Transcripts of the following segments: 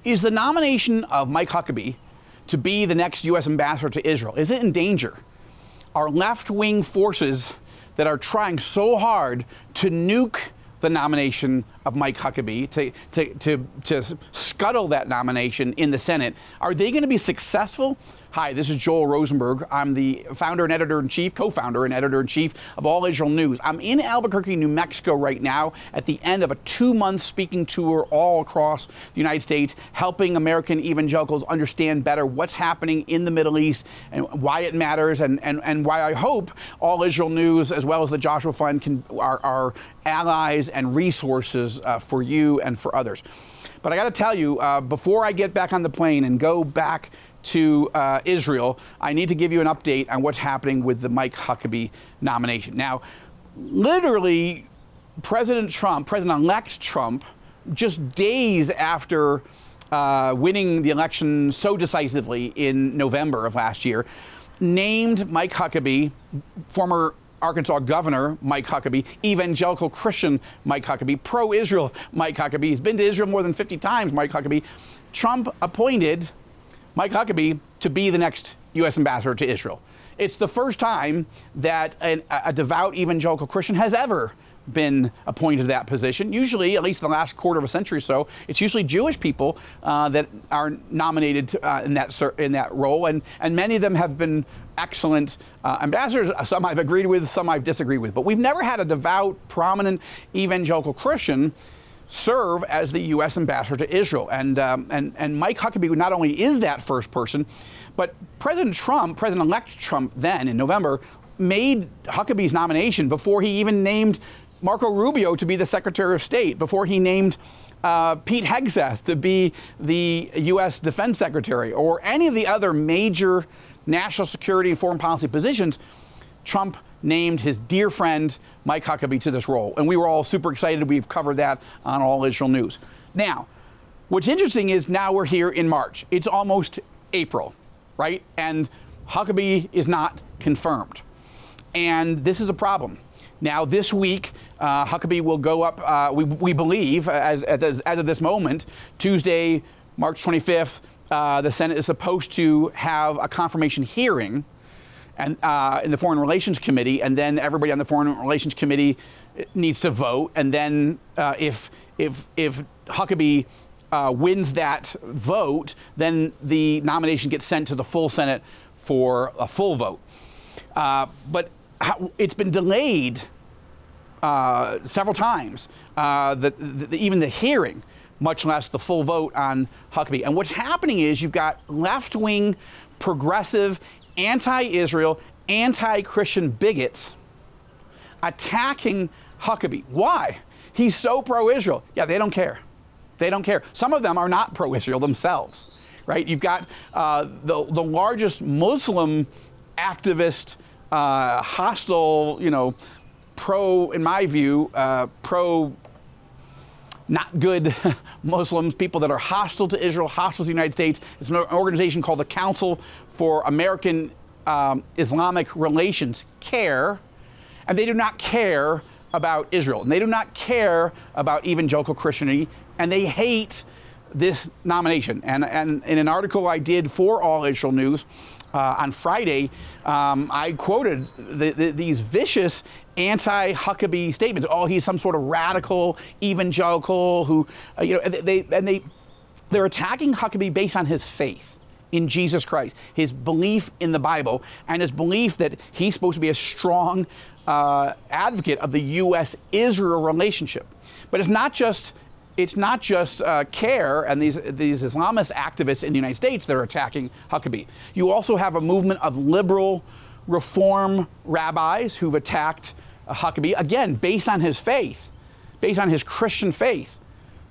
Is the nomination of Mike Huckabee to be the next U.S. ambassador to Israel, is it in danger? Are left-wing forces that are trying so hard to nuke the nomination of Mike Huckabee, to scuttle that nomination in the Senate, are they going to be successful? Hi, this is Joel Rosenberg. I'm the founder and editor-in-chief, co-founder and editor-in-chief of All Israel News. I'm in Albuquerque, New Mexico right now at the end of a 2-month speaking tour all across the United States, helping American evangelicals understand better what's happening in the Middle East and why it matters, and why I hope All Israel News, as well as the Joshua Fund, are allies and resources for you and for others. But I got to tell you, before I get back on the plane and go back to Israel, I need to give you an update on what's happening with the Mike Huckabee nomination. Now, literally, President-elect Trump, just days after winning the election so decisively in November of last year, named Mike Huckabee, former Arkansas Governor Mike Huckabee, evangelical Christian Mike Huckabee, pro-Israel Mike Huckabee. He's been to Israel more than 50 times, Mike Huckabee. Trump appointed Mike Huckabee to be the next U.S. ambassador to Israel. It's the first time that a devout evangelical Christian has ever been appointed to that position. Usually, at least the last quarter of a century or so, it's usually Jewish people that are nominated in that role, and many of them have been excellent ambassadors. Some I've agreed with, some I've disagreed with. But we've never had a devout, prominent evangelical Christian serve as the U.S. ambassador to Israel. And Mike Huckabee not only is that first person, but President-elect Trump then in November made Huckabee's nomination before he even named Marco Rubio to be the Secretary of State, before he named Pete Hegseth to be the U.S. Defense Secretary, or any of the other major national security and foreign policy positions. Trump named his dear friend Mike Huckabee to this role, and we were all super excited. We've covered that on All Israel News. Now, what's interesting is now we're here in March. It's almost April, right? And Huckabee is not confirmed, and this is a problem. Now, this week, Huckabee will go up, we believe, as of this moment, Tuesday, March 25th, the Senate is supposed to have a confirmation hearing and in the Foreign Relations Committee, and then everybody on the Foreign Relations Committee needs to vote. And then if Huckabee wins that vote, then the nomination gets sent to the full Senate for a full vote. But it's been delayed several times, even the hearing, much less the full vote on Huckabee. And what's happening is you've got left-wing, progressive, anti-Israel, anti-Christian bigots attacking Huckabee. Why? He's so pro-Israel. Yeah, they don't care. They don't care. Some of them are not pro-Israel themselves, right? You've got the largest Muslim activist, hostile, pro, in my view, pro not good Muslims, people that are hostile to Israel, hostile to the United States. It's an organization called the Council for American Islamic Relations, CARE, and they do not care about Israel, and they do not care about evangelical Christianity, and they hate this nomination. And in an article I did for All Israel News on Friday, I quoted these vicious anti-Huckabee statements. Oh, he's some sort of radical evangelical who, they're attacking Huckabee based on his faith in Jesus Christ, his belief in the Bible, and his belief that he's supposed to be a strong advocate of the U.S.-Israel relationship. But it's not just CARE and these Islamist activists in the United States that are attacking Huckabee. You also have a movement of liberal reform rabbis who've attacked Huckabee, again, based on his faith, based on his Christian faith.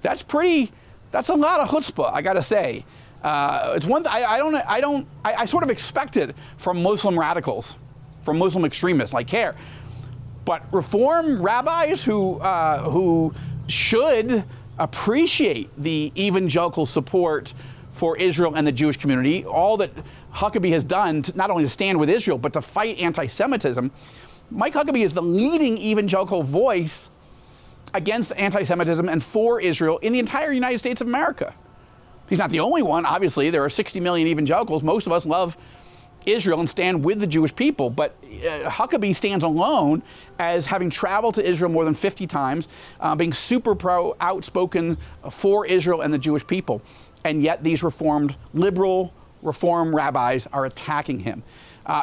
That's a lot of chutzpah, I gotta say. It's one I sort of expect it from Muslim radicals, from Muslim extremists like CARE. But reform rabbis who should appreciate the evangelical support for Israel and the Jewish community, all that Huckabee has done to not only to stand with Israel, but to fight anti-Semitism. Mike Huckabee is the leading evangelical voice against anti-Semitism and for Israel in the entire United States of America. He's not the only one. Obviously, there are 60 million evangelicals. Most of us love Israel and stand with the Jewish people. But Huckabee stands alone as having traveled to Israel more than 50 times, being super outspoken for Israel and the Jewish people. And yet these liberal reform rabbis are attacking him.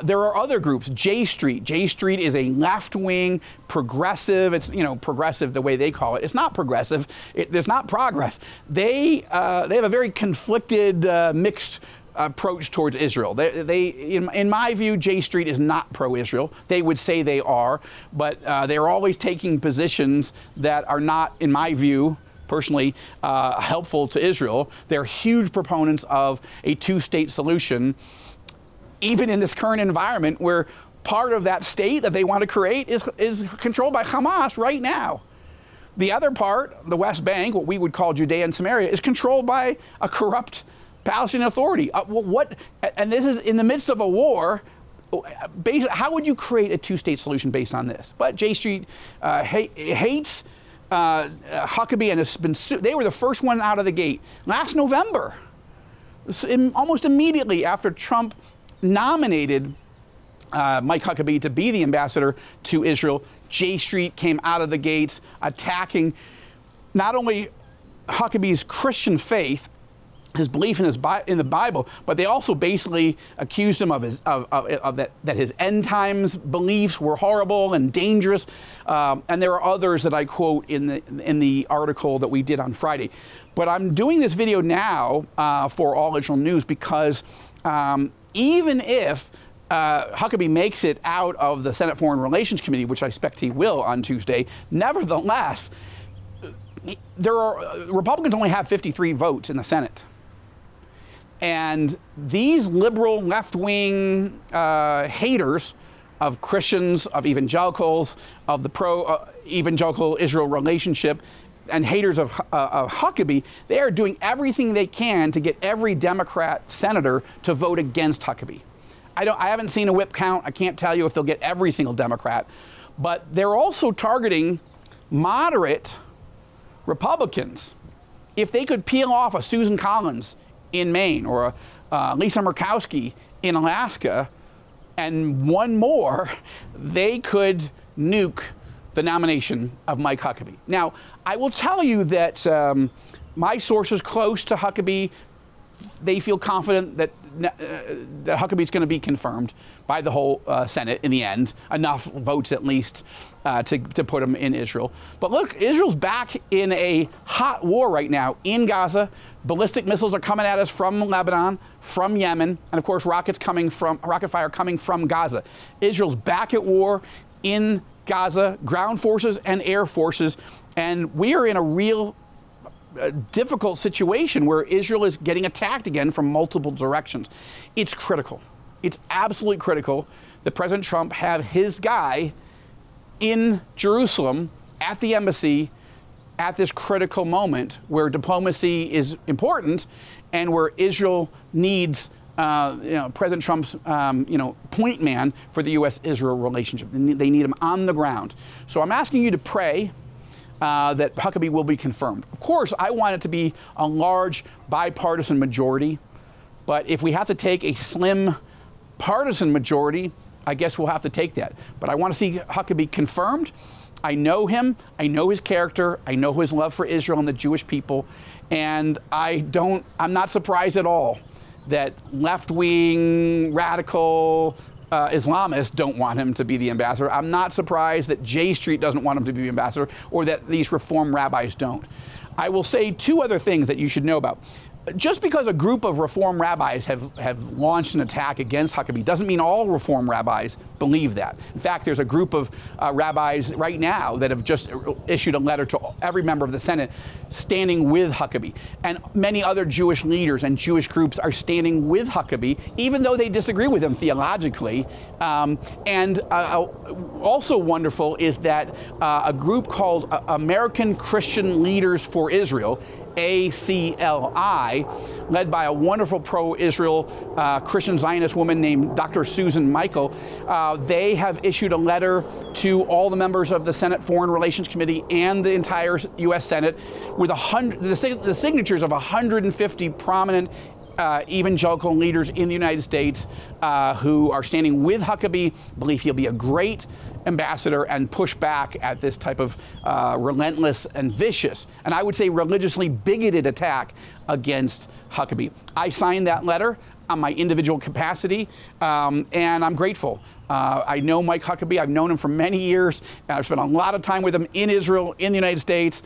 There are other groups. J Street. J Street is a left-wing progressive. It's progressive the way they call it. It's not progressive. There's not progress. They have a very conflicted, mixed approach towards Israel. In my view, J Street is not pro-Israel. They would say they are, but they're always taking positions that are not, in my view, personally, helpful to Israel. They're huge proponents of a two-state solution, even in this current environment where part of that state that they want to create is controlled by Hamas right now. The other part, the West Bank, what we would call Judea and Samaria, is controlled by a corrupt Palestinian Authority. And this is in the midst of a war. How would you create a two-state solution based on this? But J Street hates Huckabee and has been they were the first one out of the gate last November, almost immediately after Trump nominated Mike Huckabee to be the ambassador to Israel. J Street came out of the gates attacking not only Huckabee's Christian faith, his belief in the Bible, but they also basically accused him of that his end times beliefs were horrible and dangerous. And there are others that I quote in the article that we did on Friday. But I'm doing this video now for All Israel News because even if Huckabee makes it out of the Senate Foreign Relations Committee, which I expect he will on Tuesday, nevertheless, Republicans only have 53 votes in the Senate. And these liberal left-wing haters of Christians, of evangelicals, of the pro-evangelical Israel relationship, and haters of Huckabee, they are doing everything they can to get every Democrat senator to vote against Huckabee. I haven't seen a whip count. I can't tell you if they'll get every single Democrat. But they're also targeting moderate Republicans. If they could peel off a Susan Collins in Maine or a Lisa Murkowski in Alaska and one more, they could nuke the nomination of Mike Huckabee. Now, I will tell you that my sources close to Huckabee, they feel confident that Huckabee's going to be confirmed by the whole Senate in the end, enough votes at least to put him in Israel. But look, Israel's back in a hot war right now in Gaza. Ballistic missiles are coming at us from Lebanon, from Yemen, and of course rocket fire coming from Gaza. Israel's back at war in Gaza, ground forces and air forces, and we are in a real difficult situation where Israel is getting attacked again from multiple directions. It's critical. It's absolutely critical that President Trump have his guy in Jerusalem at the embassy at this critical moment where diplomacy is important and where Israel needs President Trump's point man for the U.S.-Israel relationship. They need him on the ground. So I'm asking you to pray that Huckabee will be confirmed. Of course, I want it to be a large bipartisan majority, but if we have to take a slim partisan majority, I guess we'll have to take that. But I want to see Huckabee confirmed. I know him. I know his character. I know his love for Israel and the Jewish people. And I'm not surprised at all that left-wing, radical Islamists don't want him to be the ambassador. I'm not surprised that J Street doesn't want him to be the ambassador or that these reform rabbis don't. I will say two other things that you should know about. Just because a group of reform rabbis have launched an attack against Huckabee doesn't mean all reform rabbis believe that. In fact, there's a group of rabbis right now that have just issued a letter to every member of the Senate standing with Huckabee. And many other Jewish leaders and Jewish groups are standing with Huckabee, even though they disagree with him theologically. Also wonderful is that a group called American Christian Leaders for Israel, ACLI, led by a wonderful pro-Israel Christian Zionist woman named Dr. Susan Michael. They have issued a letter to all the members of the Senate Foreign Relations Committee and the entire U.S. Senate with the signatures of 150 prominent evangelical leaders in the United States who are standing with Huckabee, believe he'll be a great ambassador, and push back at this type of relentless and vicious, and I would say religiously bigoted attack against Huckabee. I signed that letter on my individual capacity, and I'm grateful. I know Mike Huckabee. I've known him for many years, and I've spent a lot of time with him in Israel, in the United States.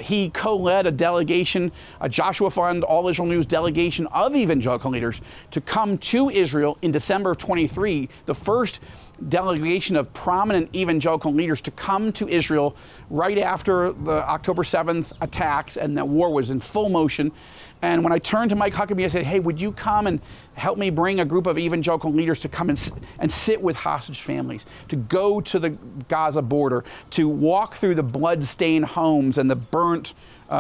He co-led a delegation, a Joshua Fund, All Israel News delegation of evangelical leaders to come to Israel in December of 23, the first delegation of prominent evangelical leaders to come to Israel right after the October 7th attacks, and that war was in full motion. And when I turned to Mike Huckabee, I said, hey, would you come and help me bring a group of evangelical leaders to come and sit with hostage families, to go to the Gaza border, to walk through the blood-stained homes and the burnt,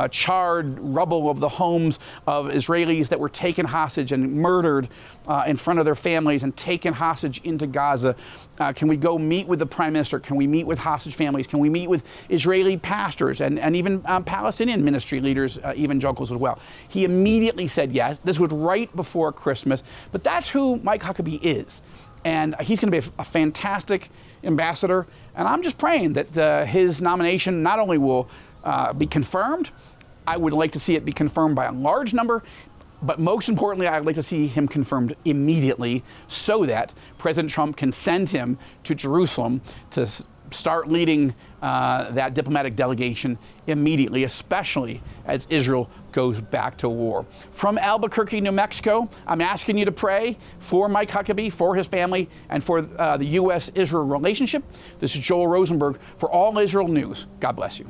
charred rubble of the homes of Israelis that were taken hostage and murdered in front of their families and taken hostage into Gaza? Can we go meet with the Prime Minister? Can we meet with hostage families? Can we meet with Israeli pastors and even Palestinian ministry leaders, evangelicals as well? He immediately said yes. This was right before Christmas, but that's who Mike Huckabee is. And he's going to be a fantastic ambassador. And I'm just praying that his nomination not only will be confirmed, I would like to see it be confirmed by a large number, but most importantly, I'd like to see him confirmed immediately so that President Trump can send him to Jerusalem to start leading that diplomatic delegation immediately, especially as Israel goes back to war. From Albuquerque, New Mexico, I'm asking you to pray for Mike Huckabee, for his family, and for the U.S.-Israel relationship. This is Joel Rosenberg for All Israel News. God bless you.